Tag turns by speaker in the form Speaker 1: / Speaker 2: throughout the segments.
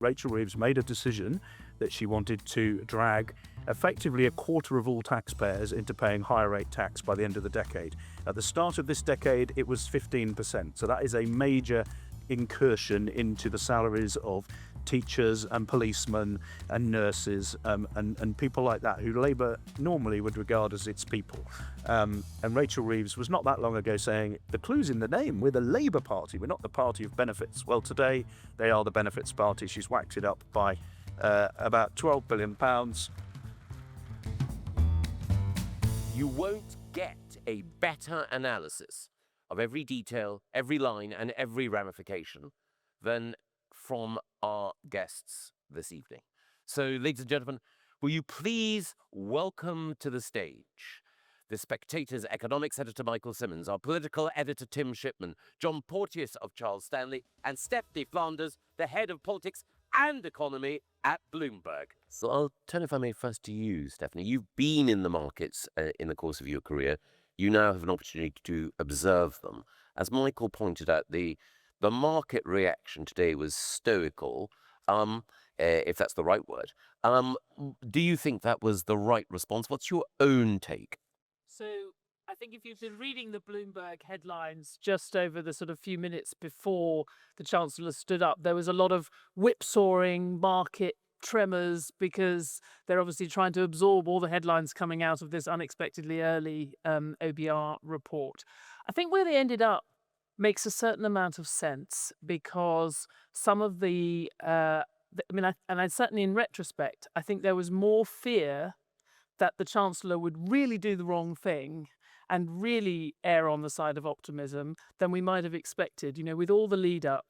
Speaker 1: Rachel Reeves made a decision that she wanted to drag effectively a quarter of all taxpayers into paying higher rate tax by the end of the decade. At the start of this decade, it was 15%. So that is a major incursion into the salaries of teachers and policemen and nurses and people like that who Labour normally would regard as its people. And Rachel Reeves was not that long ago saying, the clue's in the name, we're the Labour Party, we're not the party of benefits. Well, today they are the benefits party. She's whacked it up by about £12 billion.
Speaker 2: You won't get a better analysis of every detail, every line, and every ramification than from our guests this evening. So, ladies and gentlemen, will you please welcome to the stage the Spectator's economics editor, Michael Simmons, our political editor, Tim Shipman, John Porteous of Charles Stanley, and Stephanie Flanders, the head of politics and economy at Bloomberg. So I'll turn, if I may, first to you, Stephanie. You've been in the markets in the course of your career. You now have an opportunity to observe them. As Michael pointed out, the market reaction today was stoical, if that's the right word. Do you think that was the right response? What's your own take?
Speaker 3: So I think if you've been reading the Bloomberg headlines just over the sort of few minutes before the Chancellor stood up, there was a lot of whipsawing, market tremors, because they're obviously trying to absorb all the headlines coming out of this unexpectedly early OBR report. I think where they ended up makes a certain amount of sense, because some of I certainly in retrospect, I think there was more fear that the Chancellor would really do the wrong thing and really err on the side of optimism than we might have expected. You know, with all the lead up,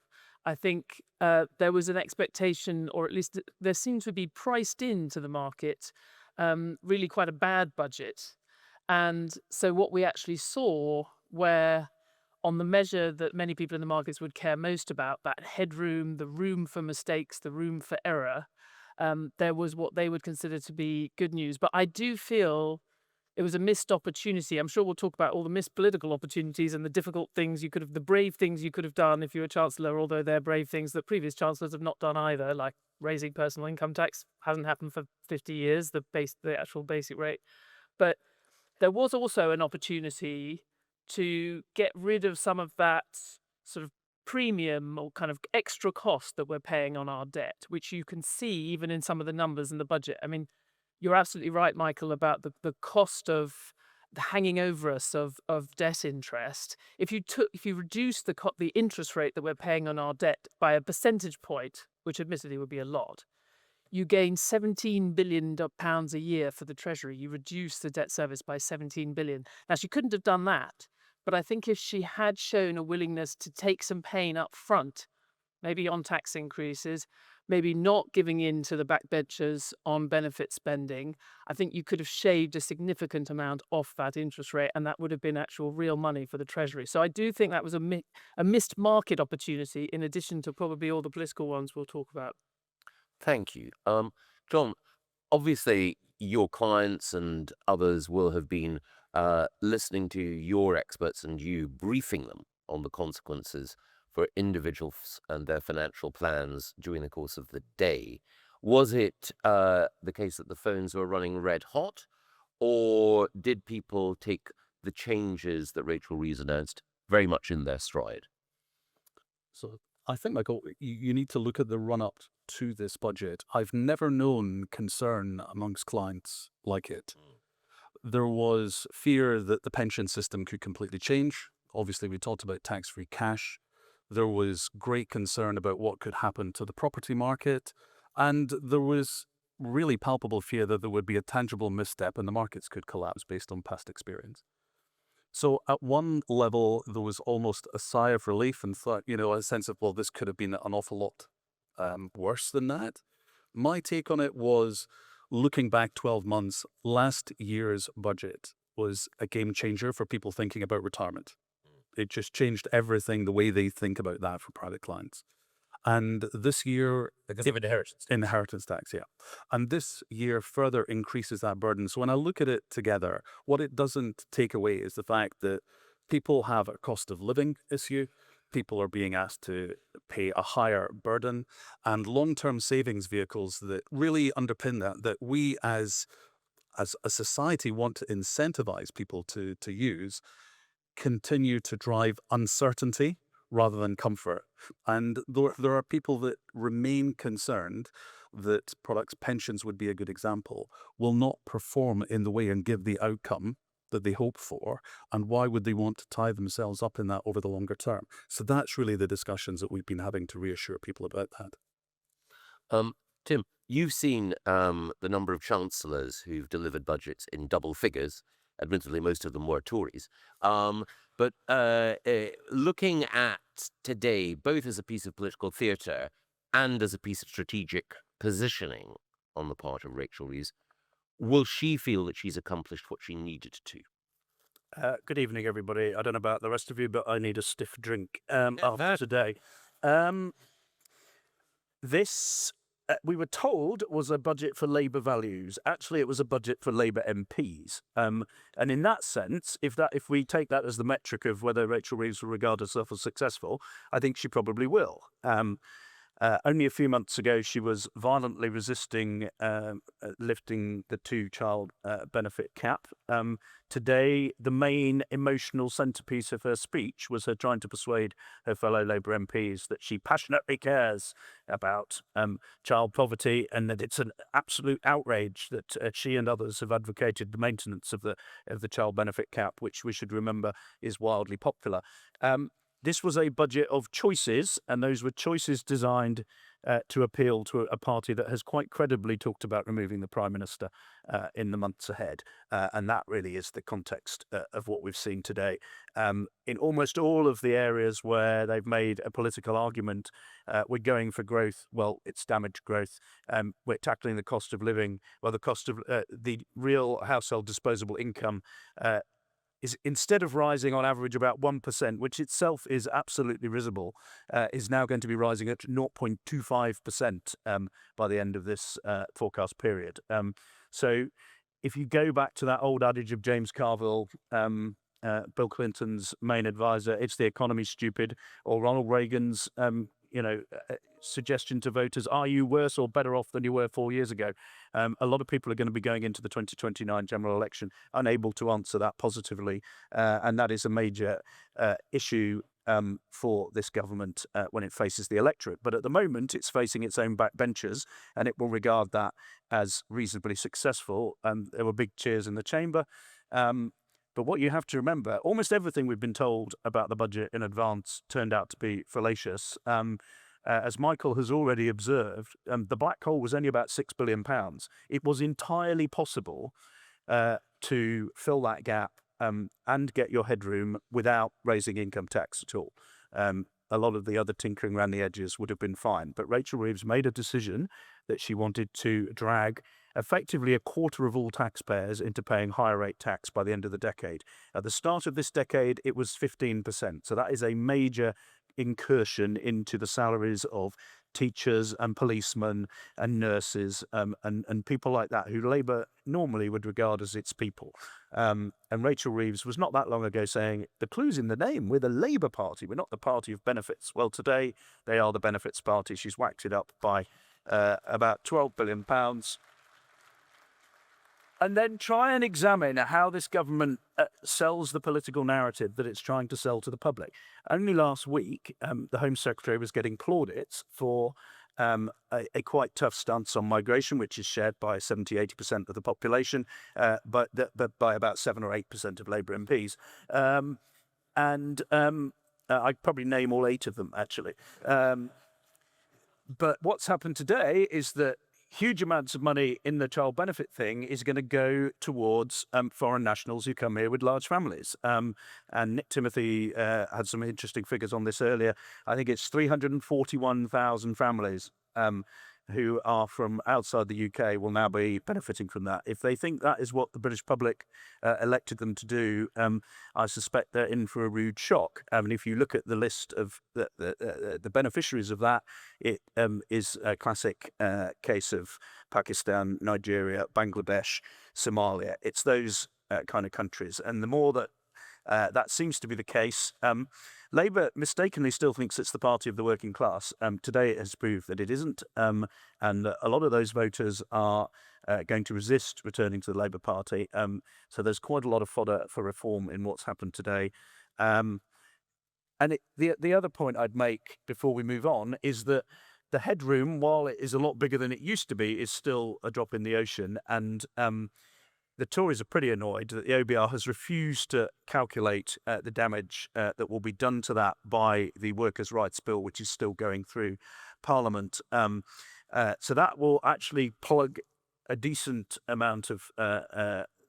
Speaker 3: I think there was an expectation, or at least there seemed to be priced into the market, really quite a bad budget. And so what we actually saw, where on the measure that many people in the markets would care most about, that headroom, the room for mistakes, the room for error, there was what they would consider to be good news. But I do feel it was a missed opportunity. I'm sure we'll talk about all the missed political opportunities and the difficult things the brave things you could have done if you were Chancellor, although they're brave things that previous Chancellors have not done either, like raising personal income tax. Hasn't happened for 50 years, the actual basic rate. But there was also an opportunity to get rid of some of that sort of premium or kind of extra cost that we're paying on our debt, which you can see even in some of the numbers in the budget. I mean, you're absolutely right, Michael, about the cost of the hanging over us of debt interest. If you reduce the interest rate that we're paying on our debt by a percentage point, which admittedly would be a lot, you gain £17 billion a year for the Treasury. You reduce the debt service by £17 billion. Now, she couldn't have done that, but I think if she had shown a willingness to take some pain up front, maybe on tax increases, maybe not giving in to the backbenchers on benefit spending, I think you could have shaved a significant amount off that interest rate, and that would have been actual real money for the Treasury. So I do think that was a missed market opportunity, in addition to probably all the political ones we'll talk about.
Speaker 2: Thank you. John, obviously your clients and others will have been listening to your experts and you briefing them on the consequences for individuals and their financial plans during the course of the day. Was it the case that the phones were running red hot, or did people take the changes that Rachel Reeves announced very much in their stride?
Speaker 1: So I think, Michael, you need to look at the run-up to this budget. I've never known concern amongst clients like it. There was fear that the pension system could completely change. Obviously, we talked about tax-free cash. There was great concern about what could happen to the property market. And there was really palpable fear that there would be a tangible misstep and the markets could collapse based on past experience. So at one level, there was almost a sigh of relief and thought, a sense of, well, this could have been an awful lot worse than that. My take on it was, looking back 12 months, last year's budget was a game changer for people thinking about retirement. It just changed everything, the way they think about that for private clients. And this year...
Speaker 2: Because of inheritance.
Speaker 1: Inheritance tax, yeah. And this year further increases that burden. So when I look at it together, what it doesn't take away is the fact that people have a cost of living issue. people are being asked to pay a higher burden, and long-term savings vehicles that really underpin that we as a society want to incentivize people to use, continue to drive uncertainty rather than comfort. And there are people that remain concerned that products, pensions would be a good example, will not perform in the way and give the outcome that they hope for. And why would they want to tie themselves up in that over the longer term? So that's really the discussions that we've been having to reassure people about that.
Speaker 2: Tim, you've seen the number of chancellors who've delivered budgets in double figures. Admittedly, most of them were Tories. But looking at today, both as a piece of political theatre and as a piece of strategic positioning on the part of Rachel Reeves, will she feel that she's accomplished what she needed to?
Speaker 4: Good evening, everybody. I don't know about the rest of you, but I need a stiff drink after today. This, we were told, was a budget for Labour values. Actually, it was a budget for Labour MPs. And in that sense, if we take that as the metric of whether Rachel Reeves will regard herself as successful, I think she probably will. Only a few months ago, she was violently resisting lifting the two-child benefit cap. Today, the main emotional centrepiece of her speech was her trying to persuade her fellow Labour MPs that she passionately cares about child poverty and that it's an absolute outrage that she and others have advocated the maintenance of the child benefit cap, which we should remember is wildly popular. This was a budget of choices, and those were choices designed to appeal to a party that has quite credibly talked about removing the Prime Minister in the months ahead. And that really is the context of what we've seen today. In almost all of the areas where they've made a political argument, we're going for growth. Well, it's damaged growth. We're tackling the cost of living. Well, the cost of the real household disposable income is, instead of rising on average about 1%, which itself is absolutely risible, is now going to be rising at 0.25% by the end of this forecast period. So if you go back to that old adage of James Carville, Bill Clinton's main advisor, it's the economy, stupid, or Ronald Reagan's suggestion to voters, are you worse or better off than you were 4 years ago? A lot of people are going to be going into the 2029 general election unable to answer that positively, and that is a major issue for this government when it faces the electorate. But at the moment, it's facing its own backbenchers, and it will regard that as reasonably successful. There were big cheers in the chamber. But what you have to remember, almost everything we've been told about the budget in advance turned out to be fallacious. As Michael has already observed, the black hole was only about £6 billion. It was entirely possible to fill that gap and get your headroom without raising income tax at all. A lot of the other tinkering around the edges would have been fine. But Rachel Reeves made a decision that she wanted to drag effectively a quarter of all taxpayers into paying higher rate tax by the end of the decade. At the start of this decade, it was 15%. So that is a major incursion into the salaries of teachers and policemen and nurses and people like that who Labour normally would regard as its people. And Rachel Reeves was not that long ago saying, the clue's in the name, we're the Labour Party, we're not the party of benefits. Well, today they are the benefits party. She's whacked it up by about £12 billion. And then try and examine how this government sells the political narrative that it's trying to sell to the public. Only last week, the Home Secretary was getting plaudits for a quite tough stance on migration, which is shared by 70-80% of the population, but by about 7 or 8% of Labour MPs. I'd probably name all 8 of them, actually. But what's happened today is that huge amounts of money in the child benefit thing is going to go towards foreign nationals who come here with large families. And Nick Timothy had some interesting figures on this earlier. I think it's 341,000 families who are from outside the UK will now be benefiting from that. If they think that is what the British public elected them to do, I suspect they're in for a rude shock. And if you look at the list of the beneficiaries of that, it is a classic case of Pakistan, Nigeria, Bangladesh, Somalia. It's those kind of countries. And the more that That seems to be the case. Labour mistakenly still thinks it's the party of the working class. Today it has proved that it isn't, and a lot of those voters are going to resist returning to the Labour Party. So there's quite a lot of fodder for reform in what's happened today. The other point I'd make before we move on is that the headroom, while it is a lot bigger than it used to be, is still a drop in the ocean. And the Tories are pretty annoyed that the OBR has refused to calculate the damage that will be done to that by the Workers' Rights Bill, which is still going through Parliament. So that will actually plug a decent amount of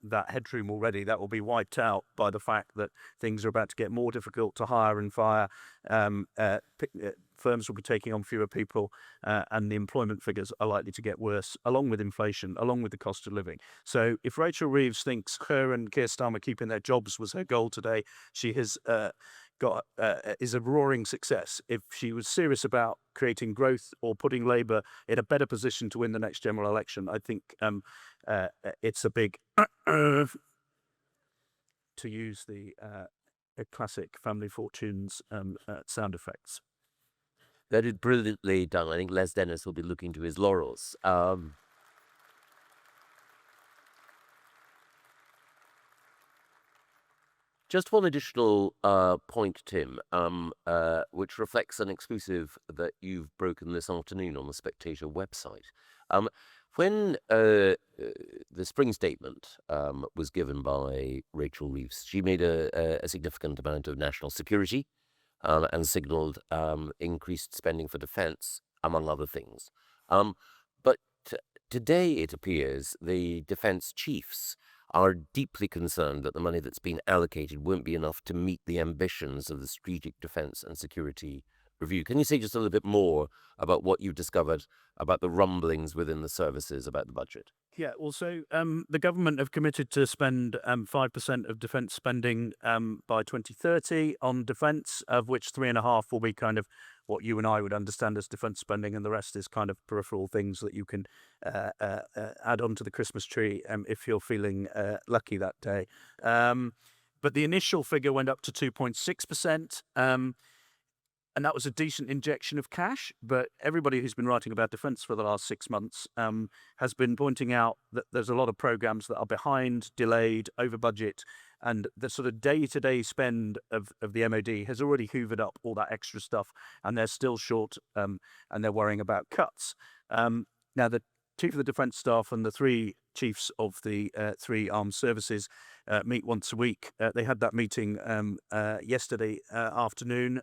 Speaker 4: that headroom already. That will be wiped out by the fact that things are about to get more difficult to hire and fire. Firms will be taking on fewer people, and the employment figures are likely to get worse, along with inflation, along with the cost of living. So if Rachel Reeves thinks her and Keir Starmer keeping their jobs was her goal today, she has is a roaring success. If she was serious about creating growth or putting Labour in a better position to win the next general election, I think it's a big to use the classic Family Fortunes sound effects.
Speaker 2: That is brilliantly done. I think Les Dennis will be looking to his laurels. Just one additional point, Tim, which reflects an exclusive that you've broken this afternoon on the Spectator website. When the spring statement was given by Rachel Reeves, she made a significant amount of national security and signalled increased spending for defence, among other things. But today, it appears, the defence chiefs are deeply concerned that the money that's been allocated won't be enough to meet the ambitions of the Strategic Defence and Security Review. Can you say just a little bit more about what you've discovered about the rumblings within the services about the budget?
Speaker 4: Yeah, well, so the government have committed to spend 5% of defence spending by 2030 on defence, of which 3.5% will be kind of what you and I would understand as defence spending, and the rest is kind of peripheral things that you can add onto the Christmas tree if you're feeling lucky that day. But the initial figure went up to 2.6%. And that was a decent injection of cash, but everybody who's been writing about defence for the last 6 months has been pointing out that there's a lot of programmes that are behind, delayed, over budget, and the sort of day-to-day spend of the MOD has already hoovered up all that extra stuff, and they're still short, and they're worrying about cuts. Now, the Chief of the Defence Staff and the 3 chiefs of the 3 armed services meet once a week. They had that meeting yesterday afternoon.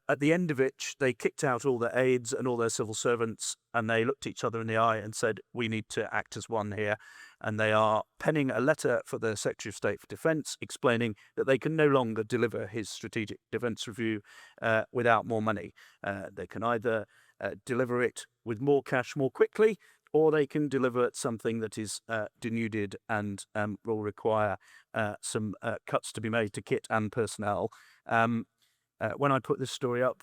Speaker 4: At the end of it, they kicked out all their aides and all their civil servants, and they looked each other in the eye and said, we need to act as one here. And they are penning a letter for the Secretary of State for Defence explaining that they can no longer deliver his Strategic Defence Review without more money. They can either deliver it with more cash more quickly, or they can deliver something that is denuded and will require some cuts to be made to kit and personnel. When I put this story up,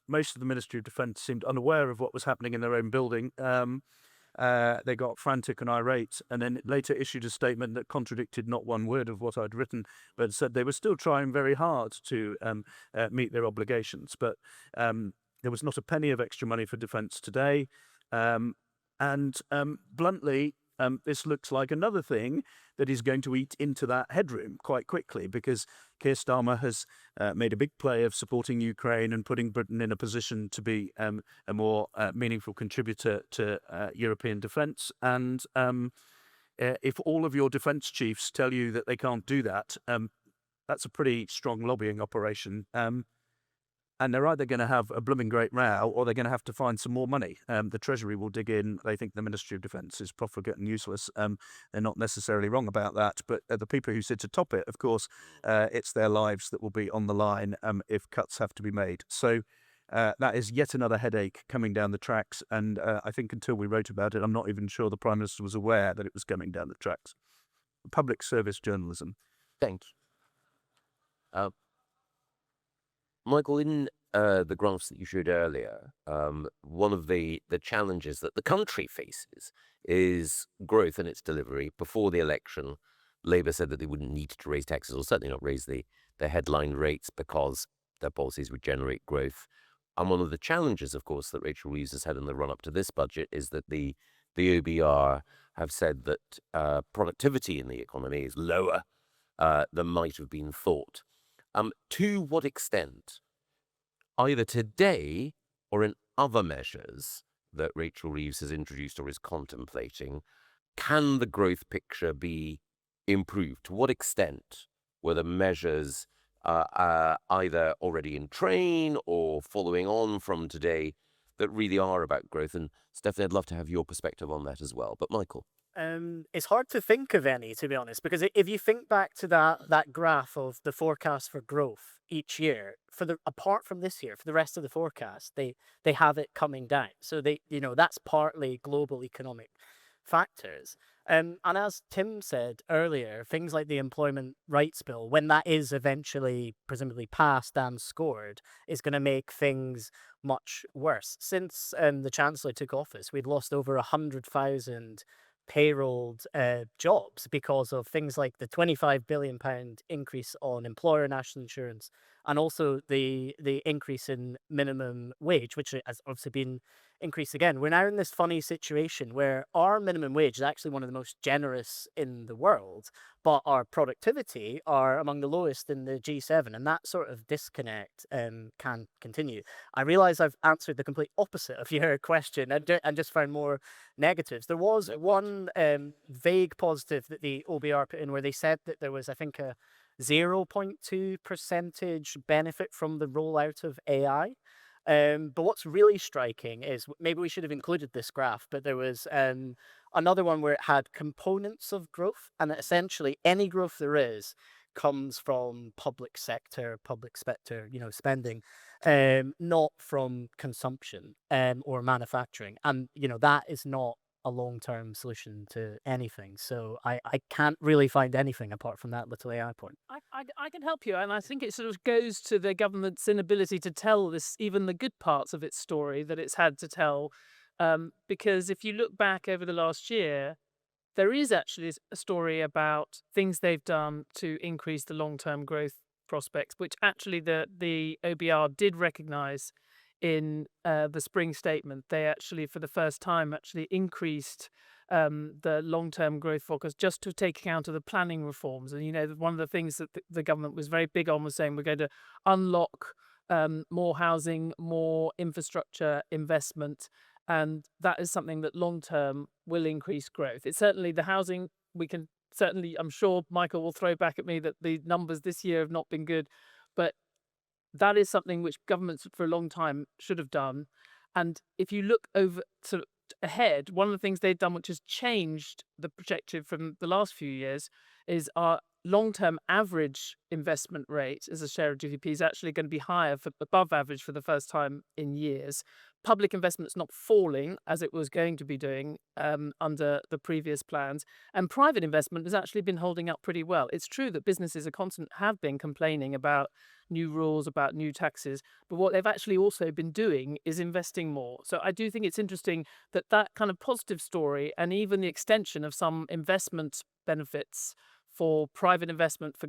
Speaker 4: most of the Ministry of Defence seemed unaware of what was happening in their own building. They got frantic and irate, and then later issued a statement that contradicted not one word of what I'd written, but said they were still trying very hard to meet their obligations. But there was not a penny of extra money for defence today. And bluntly, this looks like another thing that is going to eat into that headroom quite quickly, because Keir Starmer has made a big play of supporting Ukraine and putting Britain in a position to be a more meaningful contributor to European defence. And if all of your defence chiefs tell you that they can't do that, that's a pretty strong lobbying operation. And they're either going to have a blooming great row, or they're going to have to find some more money. The Treasury will dig in. They think the Ministry of Defence is profligate and useless. They're not necessarily wrong about that. But the people who sit atop it, of course, it's their lives that will be on the line if cuts have to be made. So that is yet another headache coming down the tracks. And I think until we wrote about it, I'm not even sure the Prime Minister was aware that it was coming down the tracks. Public service journalism.
Speaker 2: Thank you. Michael, in the graphs that you showed earlier, one of the challenges that the country faces is growth in its delivery before the election, Labour said that they wouldn't need to raise taxes, or certainly not raise the headline rates, because their policies would generate growth. And one of the challenges, of course, that Rachel Reeves has had in the run-up to this budget is that the OBR have said that productivity in the economy is lower than might have been thought. To what extent, either today or in other measures that Rachel Reeves has introduced or is contemplating, can the growth picture be improved? To what extent were the measures either already in train or following on from today that really are about growth? And Stephanie, I'd love to have your perspective on that as well. But Michael.
Speaker 5: It's hard to think of any, to be honest, because if you think back to that graph of the forecast for growth each year, apart from this year, for the rest of the forecast, they have it coming down. So that's partly global economic factors. And as Tim said earlier, things like the Employment Rights Bill, when that is eventually presumably passed and scored, is going to make things much worse. Since the Chancellor took office, we've lost over 100,000 payrolled jobs because of things like the £25 billion increase on employer national insurance, and also the increase in minimum wage, which has obviously been increased again. We're now in this funny situation where our minimum wage is actually one of the most generous in the world, but our productivity are among the lowest in the G7, and that sort of disconnect can continue. I realise I've answered the complete opposite of your question and just found more negatives. There was one vague positive that the OBR put in where they said that there was, I think, a 0.2% benefit from the rollout of AI. But what's really striking is, maybe we should have included this graph, but there was another one where it had components of growth, and essentially any growth there is comes from public sector spending, not from consumption or manufacturing. And that is not a long-term solution to anything. So I can't really find anything apart from that little AI point.
Speaker 3: I can help you, and I think it sort of goes to the government's inability to tell this, even the good parts of its story that it's had to tell, because if you look back over the last year, there is actually a story about things they've done to increase the long-term growth prospects, which actually the OBR did recognise in the spring statement. They actually, for the first time, actually increased the long-term growth focus just to take account of the planning reforms. And, one of the things that the government was very big on was saying we're going to unlock more housing, more infrastructure investment. And that is something that long-term will increase growth. It's certainly the housing, I'm sure Michael will throw back at me that the numbers this year have not been good, but that is something which governments for a long time should have done. And if you look over sort of ahead, one of the things they've done which has changed the projection from the last few years is our long-term average investment rate as a share of GDP is actually going to be higher, above average for the first time in years. Public investment's not falling as it was going to be doing under the previous plans, and private investment has actually been holding up pretty well. It's true that businesses have been complaining about new rules, about new taxes, but what they've actually also been doing is investing more. So I do think it's interesting that kind of positive story, and even the extension of some investment benefits for private investment, for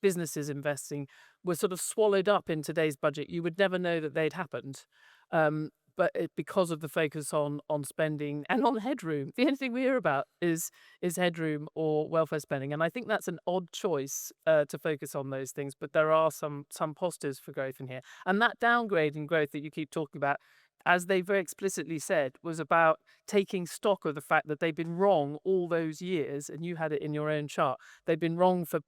Speaker 3: businesses investing, were sort of swallowed up in today's budget. You would never know that they'd happened. But because of the focus on spending and on headroom, the only thing we hear about is headroom or welfare spending. And I think that's an odd choice to focus on those things. But there are some positives for growth in here. And that downgrade in growth that you keep talking about, as they very explicitly said, was about taking stock of the fact that they've been wrong all those years, and you had it in your own chart. They've been wrong for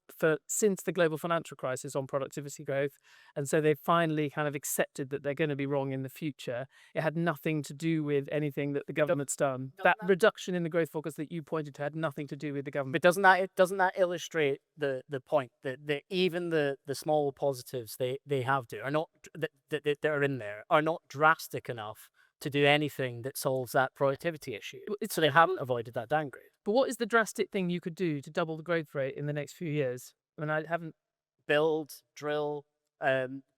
Speaker 3: since the global financial crisis on productivity growth, and so they've finally kind of accepted that they're going to be wrong in the future. It had nothing to do with anything that the government's done. That reduction in the growth focus that you pointed to had nothing to do with the government.
Speaker 5: But doesn't that illustrate the point that even the small positives they have to are not that are in there are not drastic enough to do anything that solves that productivity issue. So they haven't avoided that downgrade.
Speaker 3: But what is the drastic thing you could do to double the growth rate in the next few years? I mean, I haven't...
Speaker 5: Build, drill,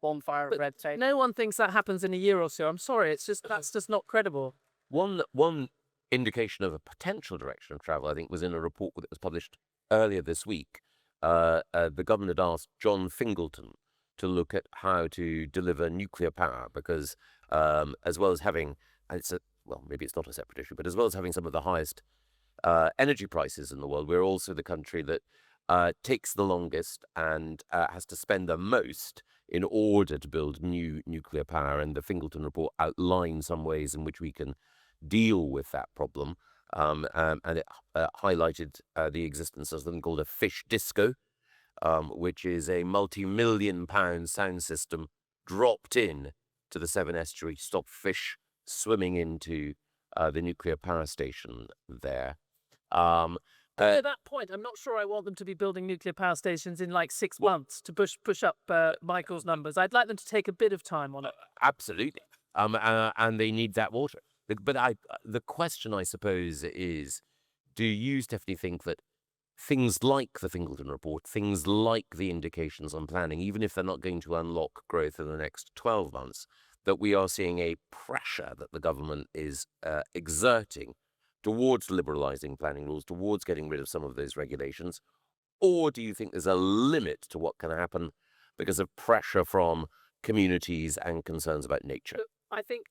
Speaker 5: bonfire of red tape.
Speaker 3: No one thinks that happens in a year or so. I'm sorry, that's just not credible.
Speaker 2: One indication of a potential direction of travel, I think, was in a report that was published earlier this week, the government had asked John Fingleton to look at how to deliver nuclear power because as well as having, maybe it's not a separate issue, but as well as having some of the highest energy prices in the world, we're also the country that takes the longest and has to spend the most in order to build new nuclear power. And the Fingleton report outlines some ways in which we can deal with that problem. And it highlighted the existence of something called a fish disco, which is a multi-million-pound sound system dropped in to the Severn Estuary to stop fish swimming into the nuclear power station there.
Speaker 3: But at that point, I'm not sure I want them to be building nuclear power stations in like 6 months to push up Michael's numbers. I'd like them to take a bit of time on it.
Speaker 2: Absolutely. And they need that water. But the question, I suppose, is, do you, Stephanie, think that things like the Fingleton report, things like the indications on planning, even if they're not going to unlock growth in the next 12 months, that we are seeing a pressure that the government is exerting towards liberalising planning rules, towards getting rid of some of those regulations? Or do you think there's a limit to what can happen because of pressure from communities and concerns about nature?
Speaker 3: I think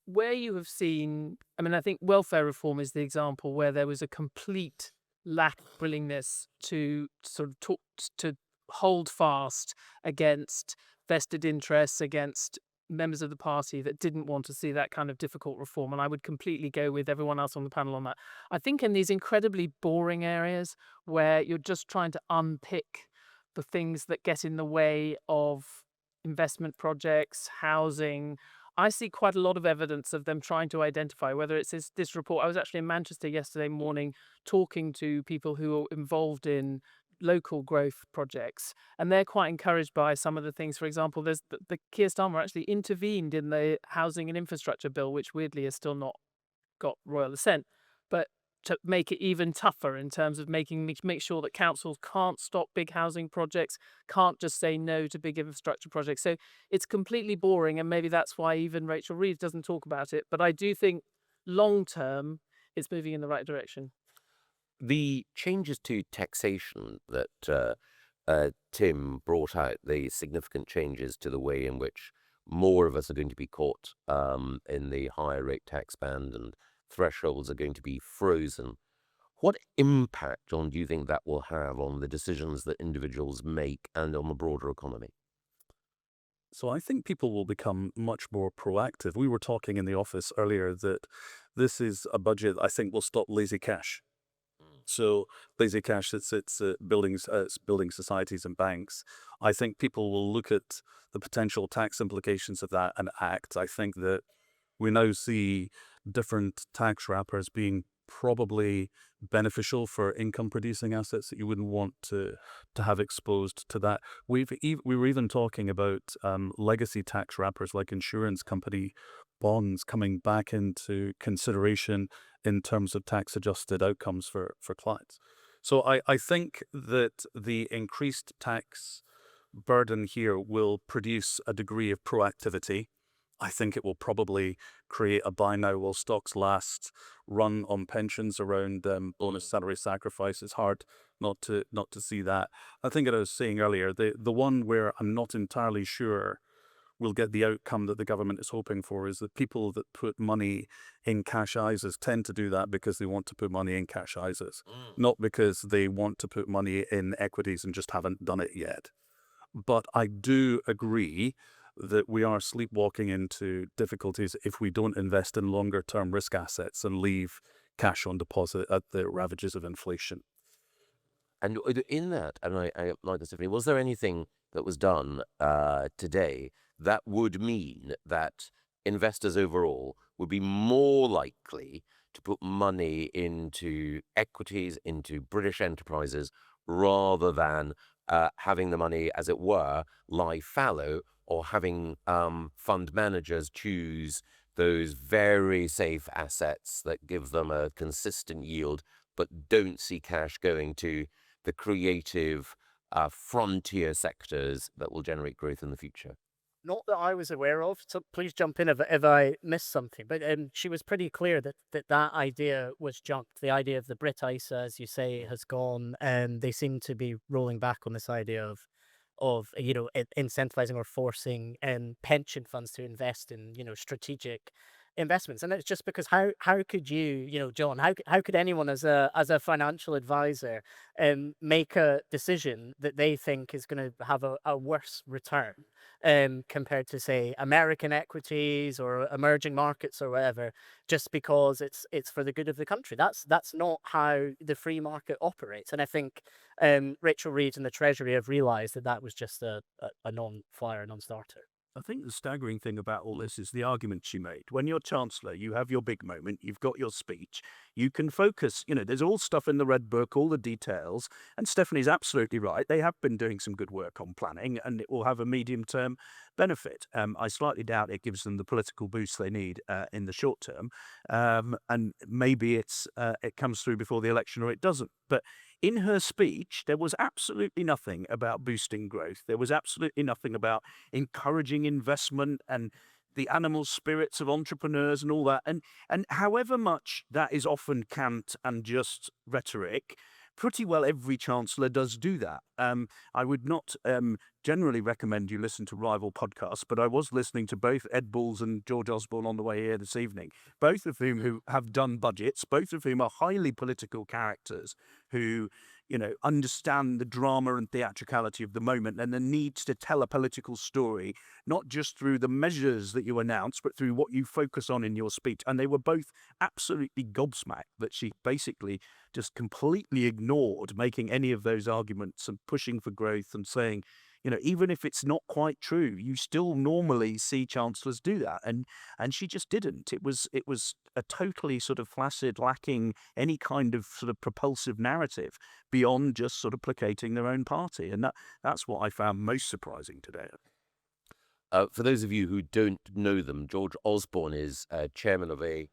Speaker 3: where you have seen, I think welfare reform is the example where there was a complete lack of willingness to sort of to hold fast against vested interests, against members of the party that didn't want to see that kind of difficult reform. And I would completely go with everyone else on the panel on that. I think in these incredibly boring areas where you're just trying to unpick the things that get in the way of investment projects, housing, I see quite a lot of evidence of them trying to identify whether it's this report. I was actually in Manchester yesterday morning talking to people who are involved in local growth projects, and they're quite encouraged by some of the things. For example, there's the Keir Starmer actually intervened in the housing and infrastructure bill, which weirdly has still not got royal assent, but to make it even tougher in terms of make sure that councils can't stop big housing projects, can't just say no to big infrastructure projects. So it's completely boring, and maybe that's why even Rachel Reeves doesn't talk about it. But I do think long term it's moving in the right direction.
Speaker 2: The changes to taxation that Tim brought out, the significant changes to the way in which more of us are going to be caught in the higher rate tax band and thresholds are going to be frozen. What impact, John, do you think that will have on the decisions that individuals make and on the broader economy?
Speaker 1: So I think people will become much more proactive. We were talking in the office earlier that this is a budget I think will stop lazy cash. So lazy cash, it's building societies and banks. I think people will look at the potential tax implications of that and act. I think that we now see different tax wrappers being probably beneficial for income producing assets that you wouldn't want to have exposed to that. We were even talking about legacy tax wrappers like insurance company bonds coming back into consideration in terms of tax adjusted outcomes for clients. So I think that the increased tax burden here will produce a degree of proactivity. I think it will probably create a buy now while stocks last run on pensions around bonus salary sacrifice. It's hard not to see that. I think, as I was saying earlier, the one where I'm not entirely sure we'll get the outcome that the government is hoping for is that people that put money in cash ISAs tend to do that because they want to put money in cash ISAs, not because they want to put money in equities and just haven't done it yet. But I do agree that we are sleepwalking into difficulties if we don't invest in longer term risk assets and leave cash on deposit at the ravages of inflation.
Speaker 2: And in that, and I like this, Tiffany, was there anything that was done today that would mean that investors overall would be more likely to put money into equities, into British enterprises, rather than having the money, as it were, lie fallow, or having fund managers choose those very safe assets that give them a consistent yield, but don't see cash going to the creative frontier sectors that will generate growth in the future?
Speaker 5: not that I was aware of. So please jump in if I missed something. But she was pretty clear that idea was junked. The idea of the Brit ISA, as you say, has gone, and they seem to be rolling back on this idea of incentivizing or forcing pension funds to invest in strategic investments. And it's just because how could you John, how could anyone as a financial advisor make a decision that they think is going to have a worse return compared to, say, American equities or emerging markets or whatever, just because it's for the good of the country? That's not how the free market operates. And I think Rachel Reeves and the Treasury have realized that was just a non-flyer, a non-starter.
Speaker 4: I think the staggering thing about all this is the argument she made. When you're Chancellor, you have your big moment, you've got your speech, you can focus, there's all stuff in the Red Book, all the details, and Stephanie's absolutely right. They have been doing some good work on planning, and it will have a medium-term benefit. I slightly doubt it gives them the political boost they need in the short term, and maybe it comes through before the election or it doesn't. But in her speech, there was absolutely nothing about boosting growth. There was absolutely nothing about encouraging investment and the animal spirits of entrepreneurs and all that. And however much that is often cant and just rhetoric, pretty well every chancellor does do that. I would not generally recommend you listen to rival podcasts, but I was listening to both Ed Balls and George Osborne on the way here this evening, both of whom who have done budgets, both of whom are highly political characters who understand the drama and theatricality of the moment and the need to tell a political story, not just through the measures that you announce, but through what you focus on in your speech. And they were both absolutely gobsmacked that she basically just completely ignored making any of those arguments and pushing for growth and saying, even if it's not quite true, you still normally see chancellors do that. And she just didn't. It was a totally sort of flaccid, lacking any kind of sort of propulsive narrative beyond just sort of placating their own party. And that's what I found most surprising today.
Speaker 2: For those of you who don't know them, George Osborne is chairman of a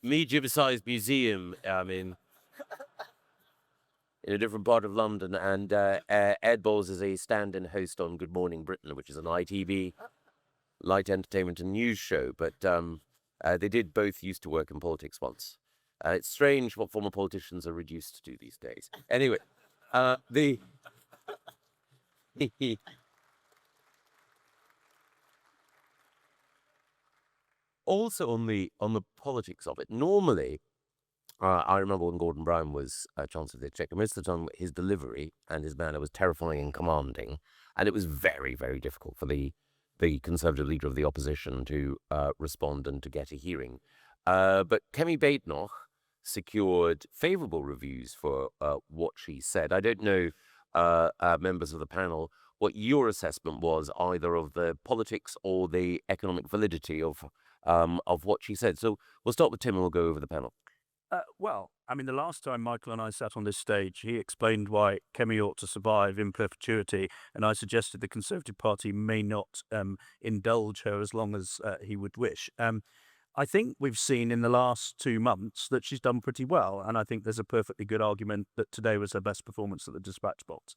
Speaker 2: medium-sized museum in a different part of London, and Ed Balls is a stand-in host on Good Morning Britain, which is an ITV light entertainment and news show. But they did both used to work in politics once. It's strange what former politicians are reduced to these days. Anyway, also on the politics of it, normally. I remember when Gordon Brown was Chancellor of the Exchequer, most of the time his delivery and his manner was terrifying and commanding, and it was very, very difficult for the Conservative leader of the opposition to respond and to get a hearing. But Kemi Badenoch secured favourable reviews for what she said. I don't know, members of the panel, what your assessment was either of the politics or the economic validity of what she said. So we'll start with Tim and we'll go over the panel.
Speaker 4: Well, I mean, the last time Michael and I sat on this stage, he explained why Kemi ought to survive in perpetuity, and I suggested the Conservative Party may not indulge her as long as he would wish. I think we've seen in the last 2 months that she's done pretty well, and I think there's a perfectly good argument that today was her best performance at the dispatch box.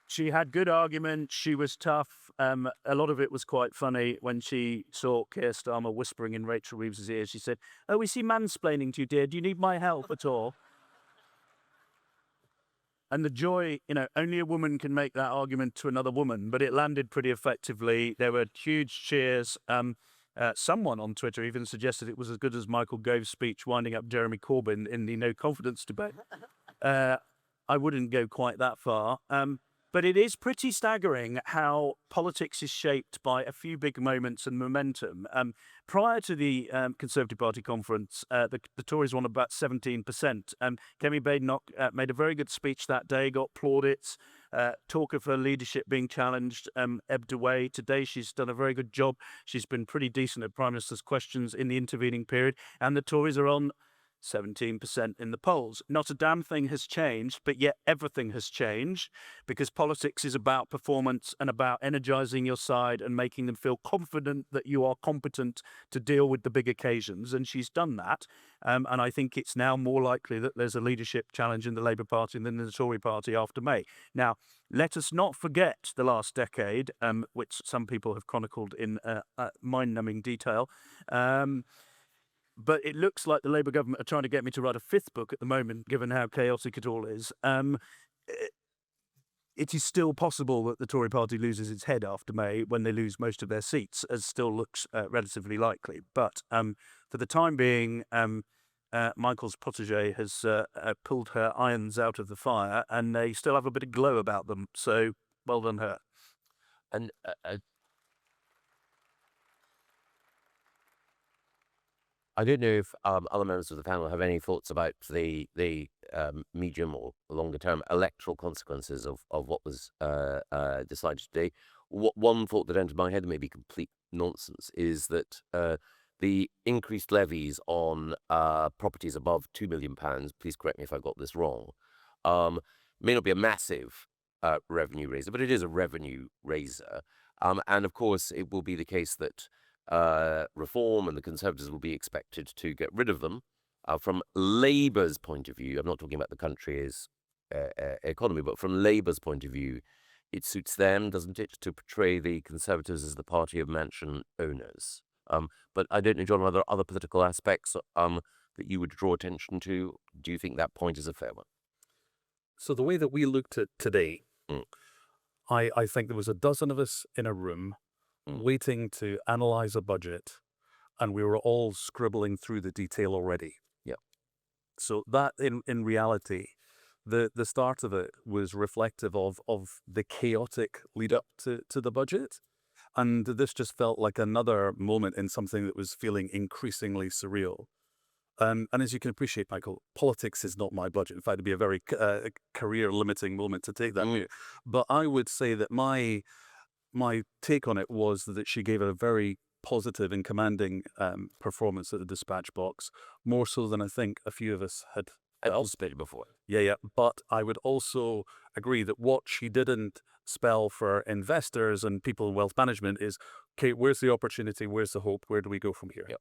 Speaker 4: She had good arguments. She was tough. A lot of it was quite funny when she saw Keir Starmer whispering in Rachel Reeves' ear. She said, "Oh, is he mansplaining to you, dear? Do you need my help at all?" And the joy, only a woman can make that argument to another woman, but it landed pretty effectively. There were huge cheers. Someone on Twitter even suggested it was as good as Michael Gove's speech winding up Jeremy Corbyn in the no confidence debate. I wouldn't go quite that far. But it is pretty staggering how politics is shaped by a few big moments and momentum. Prior to the Conservative Party conference, the Tories won about 17%. Kemi Badenoch made a very good speech that day, got plaudits. Talk of her leadership being challenged ebbed away. Today she's done a very good job. She's been pretty decent at Prime Minister's questions in the intervening period. And the Tories are on 17% in the polls. Not a damn thing has changed, but yet everything has changed because politics is about performance and about energizing your side and making them feel confident that you are competent to deal with the big occasions. And she's done that. And I think it's now more likely that there's a leadership challenge in the Labour Party than in the Tory Party after May. Now, let us not forget the last decade, which some people have chronicled in mind-numbing detail. But it looks like the Labour government are trying to get me to write a fifth book at the moment, given how chaotic it all is. It is still possible that the Tory party loses its head after May when they lose most of their seats, as still looks relatively likely. But for the time being, Michael's protege has pulled her irons out of the fire, and they still have a bit of glow about them. So well done her.
Speaker 2: And I don't know if other members of the panel have any thoughts about the medium or longer term electoral consequences of what was decided today. One thought that entered my head, may be complete nonsense, is that the increased levies on properties above £2 million, please correct me if I got this wrong, may not be a massive revenue raiser, but it is a revenue raiser. And of course, it will be the case that Reform and the Conservatives will be expected to get rid of them. From Labour's point of view, I'm not talking about the country's economy, but from Labour's point of view, it suits them, doesn't it, to portray the Conservatives as the party of mansion owners. But I don't know, John, are there other political aspects that you would draw attention to? Do you think that point is a fair one?
Speaker 1: So the way that we looked at today,
Speaker 2: Mm.
Speaker 1: I think there was a dozen of us in a room waiting to analyse a budget, and we were all scribbling through the detail already.
Speaker 2: Yep.
Speaker 1: So that, in reality, the start of it was reflective of the chaotic lead up to the budget. And this just felt like another moment in something that was feeling increasingly surreal. And as you can appreciate, Michael, politics is not my budget. In fact, it'd be a very career-limiting moment to take that view. But I would say that my take on it was that she gave a very positive and commanding performance at the dispatch box, more so than I think a few of us had
Speaker 2: anticipated before.
Speaker 1: Yeah. But I would also agree that what she didn't spell for investors and people in wealth management is, okay, where's the opportunity? Where's the hope? Where do we go from here?
Speaker 2: Yep.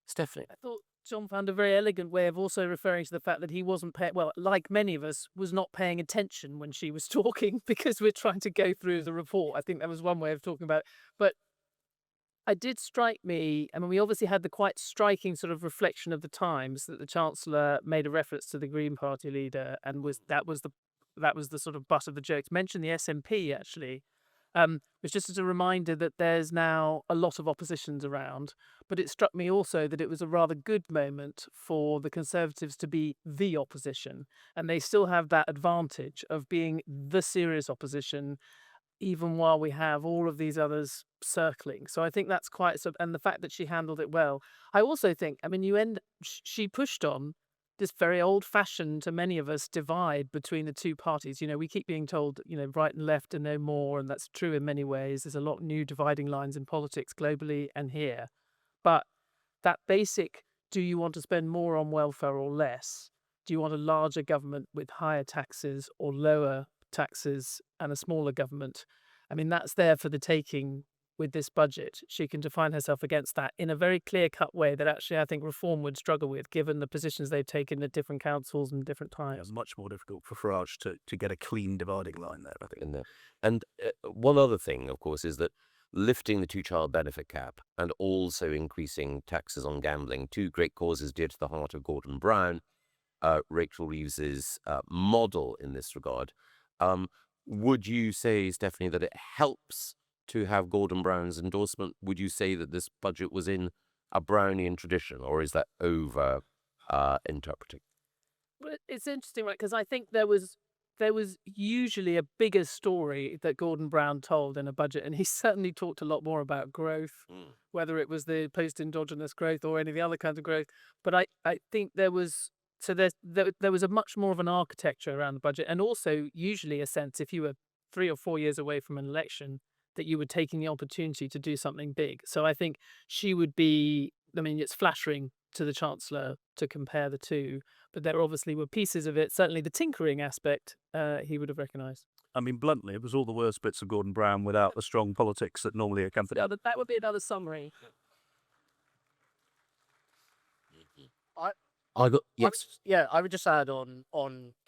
Speaker 2: Stephanie?
Speaker 3: I thought John found a very elegant way of also referring to the fact that he wasn't paying, well, like many of us, was not paying attention when she was talking because we're trying to go through the report. I think that was one way of talking about it. But it did strike me, I mean, we obviously had the quite striking sort of reflection of the times that the Chancellor made a reference to the Green Party leader, and that was the sort of butt of the joke. Mentioned the SNP, actually. It's just as a reminder that there's now a lot of oppositions around, but it struck me also that it was a rather good moment for the Conservatives to be the opposition, and they still have that advantage of being the serious opposition, even while we have all of these others circling. So I think that's quite, and the fact that she handled it well. I also think, I mean, she pushed on this very old-fashioned, to many of us, divide between the two parties. You know, we keep being told, right and left are no more, and that's true in many ways. There's a lot of new dividing lines in politics globally and here. But that basic, do you want to spend more on welfare or less? Do you want a larger government with higher taxes or lower taxes and a smaller government? I mean, that's there for the taking with this budget. She can define herself against that in a very clear-cut way that actually I think Reform would struggle with, given the positions they've taken at different councils and different times.
Speaker 4: It's much more difficult for Farage to get a clean dividing line there, I think.
Speaker 2: And one other thing, of course, is that lifting the two-child benefit cap and also increasing taxes on gambling, two great causes dear to the heart of Gordon Brown, Rachel Reeves's model in this regard. Would you say, Stephanie, that it helps to have Gordon Brown's endorsement? Would you say that this budget was in a Brownian tradition, or is that over interpreting?
Speaker 3: Well, it's interesting, right? Because I think there was usually a bigger story that Gordon Brown told in a budget, and he certainly talked a lot more about growth, whether it was the post-endogenous growth or any of the other kinds of growth. But I think there was a much more of an architecture around the budget, and also usually a sense, if you were 3 or 4 years away from an election, that you were taking the opportunity to do something big. So I think she would be, I mean, it's flattering to the Chancellor to compare the two, but there obviously were pieces of it, certainly the tinkering aspect, he would have recognised.
Speaker 4: I mean, bluntly, it was all the worst bits of Gordon Brown without the strong politics that normally accompany.
Speaker 3: That would be another summary.
Speaker 2: I got yes.
Speaker 5: I would just add on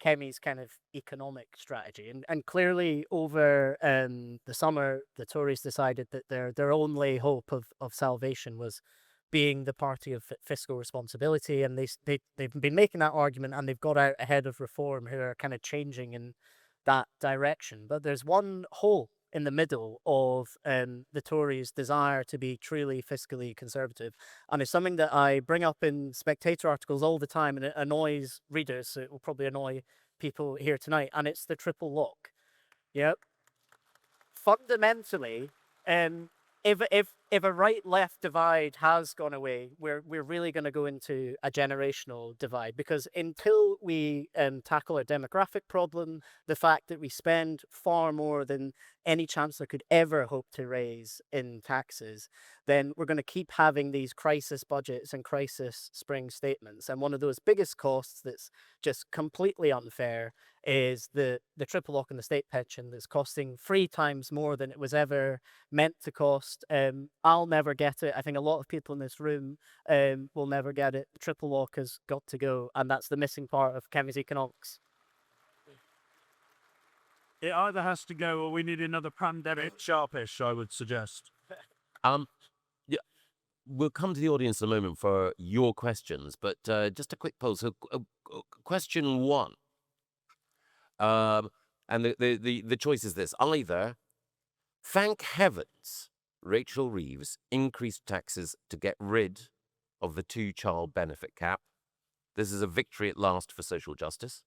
Speaker 5: Kemi's kind of economic strategy, and clearly over the summer, the Tories decided that their only hope of salvation was being the party of fiscal responsibility, and they've been making that argument, and they've got out ahead of Reform, who are kind of changing in that direction. But there's one hole in the middle of the Tories' desire to be truly fiscally conservative. And it's something that I bring up in Spectator articles all the time, and it annoys readers, so it will probably annoy people here tonight, and it's the triple lock. Yep. Fundamentally, if a right-left divide has gone away, we're really going to go into a generational divide, because until we tackle our demographic problem, the fact that we spend far more than any chancellor could ever hope to raise in taxes, then we're going to keep having these crisis budgets and crisis spring statements. And one of those biggest costs that's just completely unfair is the triple lock in the state pension that's costing 3 times more than it was ever meant to cost. I'll never get it. I think a lot of people in this room will never get it. The triple lock has got to go, and that's the missing part of Kemi's economics.
Speaker 4: It either has to go, or we need another pandemic sharpish, I would suggest.
Speaker 2: Yeah, we'll come to the audience in a moment for your questions, but just a quick poll. So, question 1, and the choice is this: either, thank heavens, Rachel Reeves increased taxes to get rid of the 2-child benefit cap. This is a victory at last for social justice.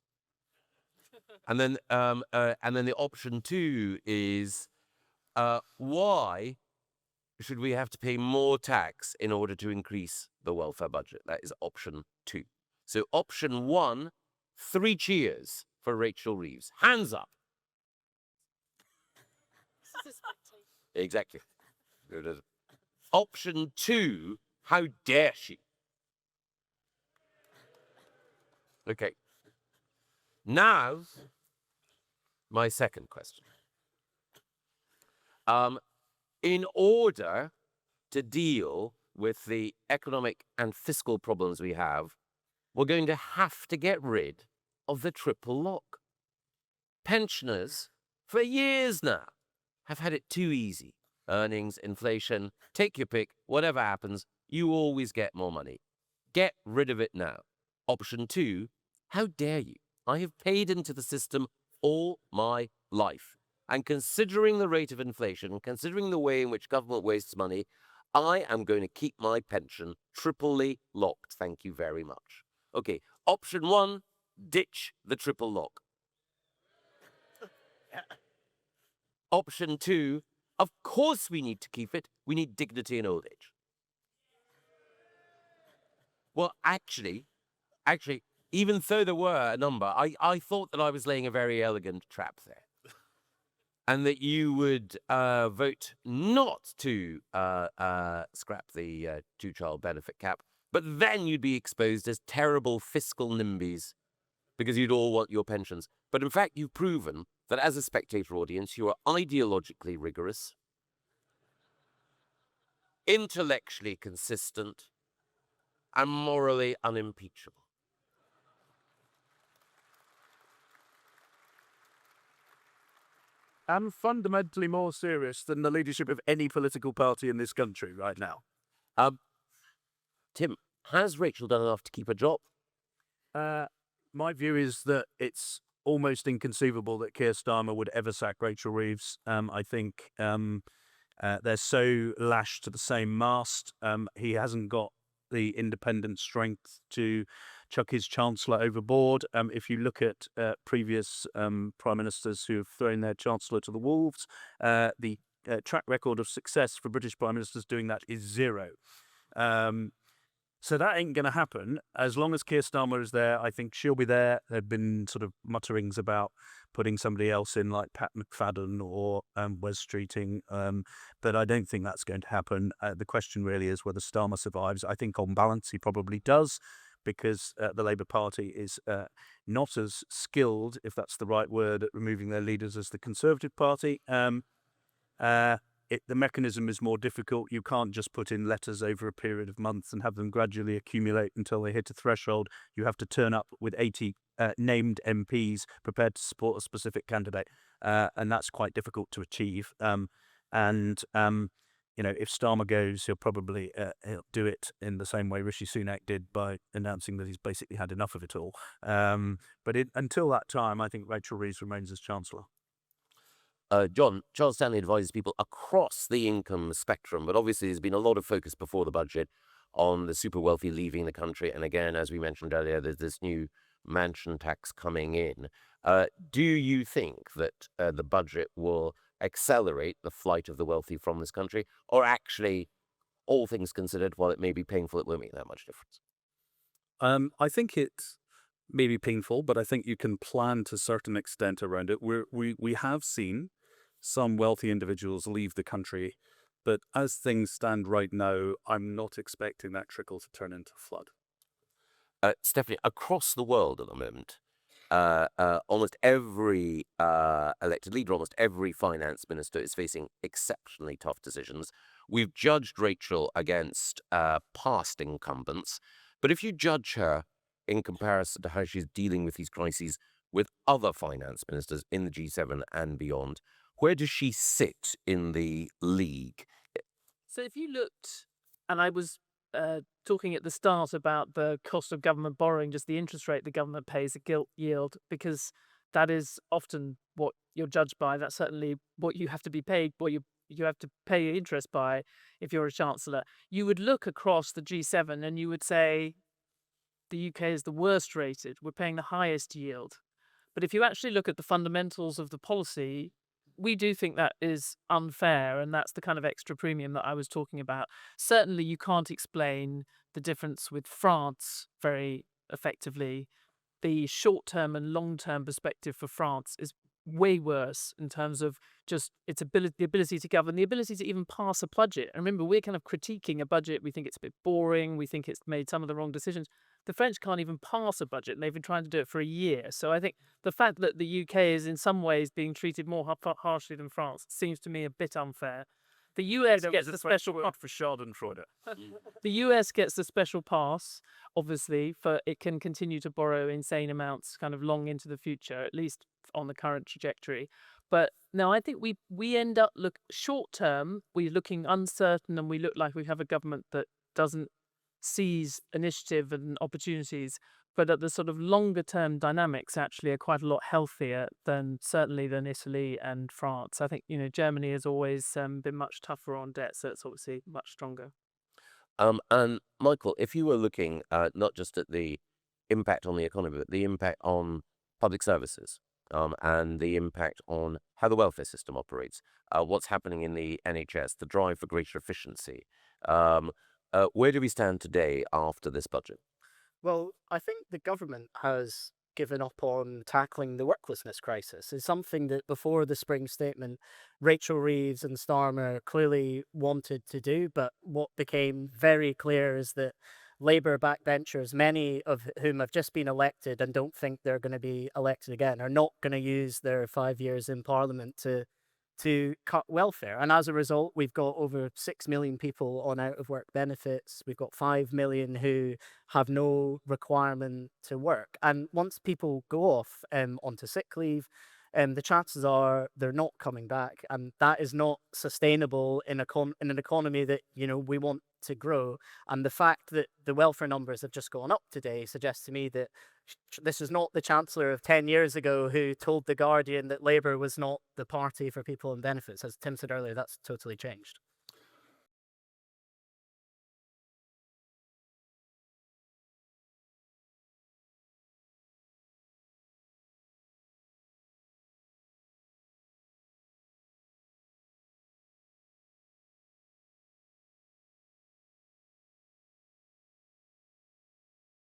Speaker 2: And then the option 2 is, why should we have to pay more tax in order to increase the welfare budget? That is option 2. So option 1, 3 cheers for Rachel Reeves. Hands up. Exactly. Option 2, how dare she? Okay. Now, my second question. In order to deal with the economic and fiscal problems we have, we're going to have to get rid of the triple lock. Pensioners, for years now, have had it too easy. Earnings, inflation, take your pick, whatever happens, you always get more money. Get rid of it now. Option 2, how dare you? I have paid into the system all my life. And considering the rate of inflation, considering the way in which government wastes money, I am going to keep my pension triply locked. Thank you very much. Okay, option 1, ditch the triple lock. Option 2, of course we need to keep it. We need dignity in old age. Well, actually, even though there were a number, I thought that I was laying a very elegant trap there. And that you would vote not to scrap the 2-child benefit cap, but then you'd be exposed as terrible fiscal NIMBYs because you'd all want your pensions. But in fact, you've proven that as a Spectator audience, you are ideologically rigorous, intellectually consistent, and morally unimpeachable.
Speaker 4: And fundamentally more serious than the leadership of any political party in this country right now.
Speaker 2: Tim, has Rachel done enough to keep her job?
Speaker 4: My view is that it's almost inconceivable that Keir Starmer would ever sack Rachel Reeves. I think they're so lashed to the same mast. He hasn't got the independent strength to chuck his chancellor overboard. If you look at previous prime ministers who have thrown their chancellor to the wolves, the track record of success for British prime ministers doing that is 0. So that ain't going to happen as long as Keir Starmer is there. I think she'll be there. There've been sort of mutterings about putting somebody else in, like Pat McFadden or Wes Streeting, but I don't think that's going to happen. The question really is whether Starmer survives. I think on balance he probably does, because the Labour Party is not as skilled, if that's the right word, at removing their leaders as the Conservative Party. The mechanism is more difficult. You can't just put in letters over a period of months and have them gradually accumulate until they hit a threshold. You have to turn up with 80 named MPs prepared to support a specific candidate, and that's quite difficult to achieve. If Starmer goes, he'll probably he'll do it in the same way Rishi Sunak did, by announcing that he's basically had enough of it all. But until that time, I think Rachel Reeves remains as Chancellor.
Speaker 2: John, Charles Stanley advises people across the income spectrum, but obviously there's been a lot of focus before the budget on the super wealthy leaving the country. And again, as we mentioned earlier, there's this new mansion tax coming in. Do you think that the budget will accelerate the flight of the wealthy from this country, or actually, all things considered, while it may be painful, it won't make that much difference?
Speaker 1: I think it may be painful, but I think you can plan to a certain extent around it. We have seen some wealthy individuals leave the country, but as things stand right now, I'm not expecting that trickle to turn into flood.
Speaker 2: Stephanie, across the world at the moment, almost every elected leader, almost every finance minister is facing exceptionally tough decisions. We've judged Rachel against past incumbents, but if you judge her in comparison to how she's dealing with these crises with other finance ministers in the G7 and beyond, where does she sit in the league?
Speaker 3: So if you looked, and I was talking at the start about the cost of government borrowing, just the interest rate the government pays, the gilt yield, because that is often what you're judged by. That's certainly what you have to be paid, what you have to pay interest by if you're a chancellor. You would look across the G7 and you would say the UK is the worst rated. We're paying the highest yield. But if you actually look at the fundamentals of the policy, we do think that is unfair, and that's the kind of extra premium that I was talking about. Certainly, you can't explain the difference with France very effectively. The short-term and long-term perspective for France is way worse in terms of just its ability, the ability to govern, the ability to even pass a budget. And remember, we're kind of critiquing a budget. We think it's a bit boring. We think it's made some of the wrong decisions. The French can't even pass a budget, and they've been trying to do it for a year. So I think the fact that the UK is in some ways being treated more harshly than France seems to me a bit unfair. The US gets the special
Speaker 4: word for Schadenfreude.
Speaker 3: The US gets the special pass, obviously, for it can continue to borrow insane amounts kind of long into the future, at least on the current trajectory. But no, I think we end up short term, we're looking uncertain, and we look like we have a government that doesn't seize initiative and opportunities, but at the sort of longer term dynamics actually are quite a lot healthier than Italy and France. I think, Germany has always been much tougher on debt, so it's obviously much stronger.
Speaker 2: And Michael, if you were looking not just at the impact on the economy, but the impact on public services, and the impact on how the welfare system operates, what's happening in the NHS, the drive for greater efficiency, where do we stand today after this budget?
Speaker 5: Well, I think the government has given up on tackling the worklessness crisis. It's something that before the spring statement, Rachel Reeves and Starmer clearly wanted to do, but what became very clear is that Labour backbenchers, many of whom have just been elected and don't think they're going to be elected again, are not going to use their 5 years in Parliament to cut welfare. And as a result, we've got over 6 million people on out-of-work benefits. We've got 5 million who have no requirement to work. And once people go off onto sick leave, the chances are they're not coming back. And that is not sustainable in an economy that, we want to grow. And the fact that the welfare numbers have just gone up today suggests to me that this is not the Chancellor of 10 years ago who told The Guardian that Labour was not the party for people on benefits. As Tim said earlier, that's totally changed.